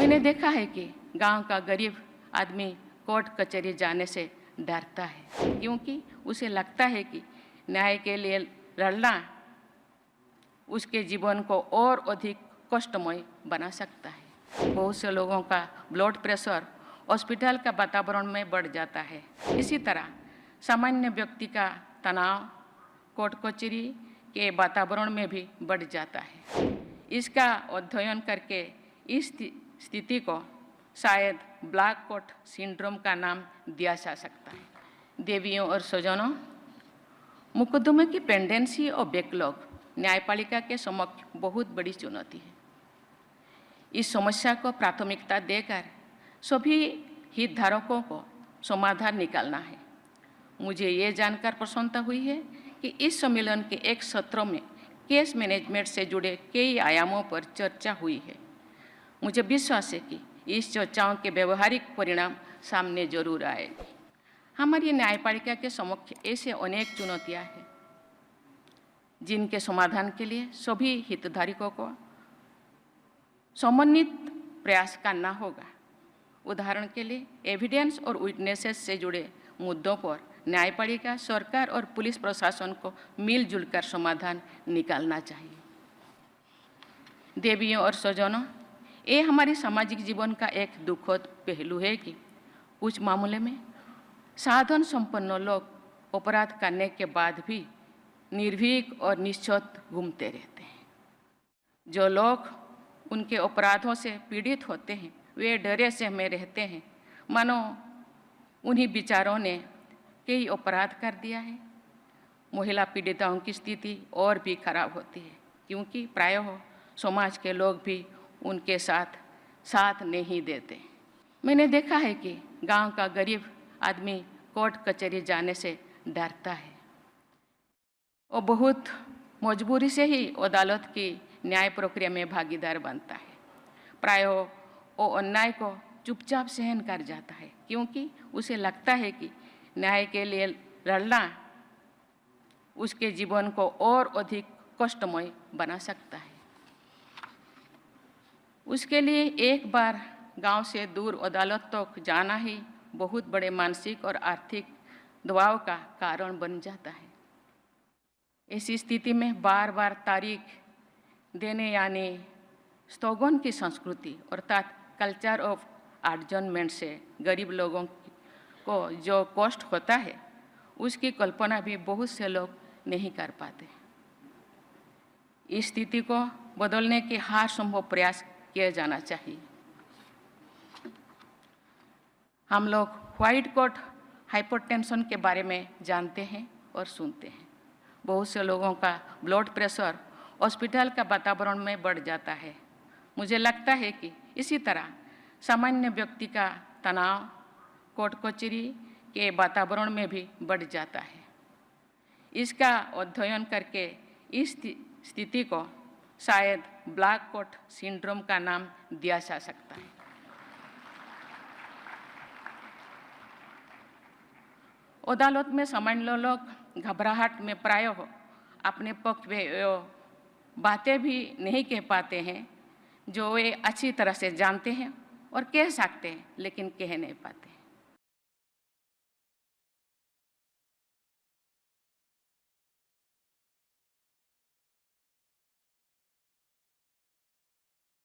मैंने देखा है कि गांव का गरीब आदमी कोर्ट कचहरी जाने से डरता है, क्योंकि उसे लगता है कि न्याय के लिए लड़ना उसके जीवन को और अधिक कष्टमय बना सकता है। बहुत से लोगों का ब्लड प्रेशर हॉस्पिटल का वातावरण में बढ़ जाता है। इसी तरह सामान्य व्यक्ति का तनाव कोर्ट कचहरी के वातावरण में भी बढ़ जाता है। इसका अध्ययन करके इस स्थिति को शायद ब्लैक कोट सिंड्रोम का नाम दिया जा सकता है। देवियों और स्वजनों, मुकदमे की पेंडेंसी और बैकलॉग न्यायपालिका के समक्ष बहुत बड़ी चुनौती है। इस समस्या को प्राथमिकता देकर सभी हितधारकों को समाधान निकालना है। मुझे ये जानकर प्रसन्नता हुई है कि इस सम्मेलन के एक सत्र में केस मैनेजमेंट से जुड़े कई आयामों पर चर्चा हुई है। मुझे विश्वास है कि इस चर्चाओं के व्यवहारिक परिणाम सामने जरूर आएगी। हमारी न्यायपालिका के समक्ष ऐसे अनेक चुनौतियां हैं जिनके समाधान के लिए सभी हितधारकों को समन्वित प्रयास करना होगा। उदाहरण के लिए एविडेंस और विटनेसेस से जुड़े मुद्दों पर न्यायपालिका, सरकार और पुलिस प्रशासन को मिलजुल कर समाधान निकालना चाहिए। देवियों और स्वजनों, ये हमारे सामाजिक जीवन का एक दुखद पहलू है कि कुछ मामले में साधन संपन्न लोग अपराध करने के बाद भी निर्भीक और निश्चत घूमते रहते हैं। जो लोग उनके अपराधों से पीड़ित होते हैं वे डरे से में रहते हैं, मानो उन्हीं बेचारों ने कई अपराध कर दिया है। महिला पीड़िताओं की स्थिति और भी खराब होती है, क्योंकि प्रायः समाज के लोग भी उनके साथ नहीं देते। मैंने देखा है कि गांव का गरीब आदमी कोर्ट कचहरी जाने से डरता है और बहुत मजबूरी से ही अदालत की न्याय प्रक्रिया में भागीदार बनता है। प्रायः वो अन्याय को चुपचाप सहन कर जाता है, क्योंकि उसे लगता है कि न्याय के लिए लड़ना उसके जीवन को और अधिक कष्टमय बना सकता है। उसके लिए एक बार गांव से दूर अदालत तक जाना ही बहुत बड़े मानसिक और आर्थिक दबाव का कारण बन जाता है। ऐसी स्थिति में बार बार तारीख देने यानी स्थगन की संस्कृति अर्थात कल्चर ऑफ एडजर्नमेंट से गरीब लोगों को जो कष्ट होता है उसकी कल्पना भी बहुत से लोग नहीं कर पाते। इस स्थिति को बदलने के हर संभव प्रयास किया जाना चाहिए। हम लोग व्हाइट कोट हाइपरटेंशन के बारे में जानते हैं और सुनते हैं। बहुत से लोगों का ब्लड प्रेशर हॉस्पिटल का वातावरण में बढ़ जाता है। मुझे लगता है कि इसी तरह सामान्य व्यक्ति का तनाव कोर्ट कचहरी के वातावरण में भी बढ़ जाता है। इसका अध्ययन करके इस स्थिति को शायद ब्लैक कोट सिंड्रोम का नाम दिया जा सकता है। अदालत में सामान्य लोग घबराहट में प्रायः अपने पक्ष में बातें भी नहीं कह पाते हैं जो वे अच्छी तरह से जानते हैं और कह सकते हैं, लेकिन कह नहीं पाते।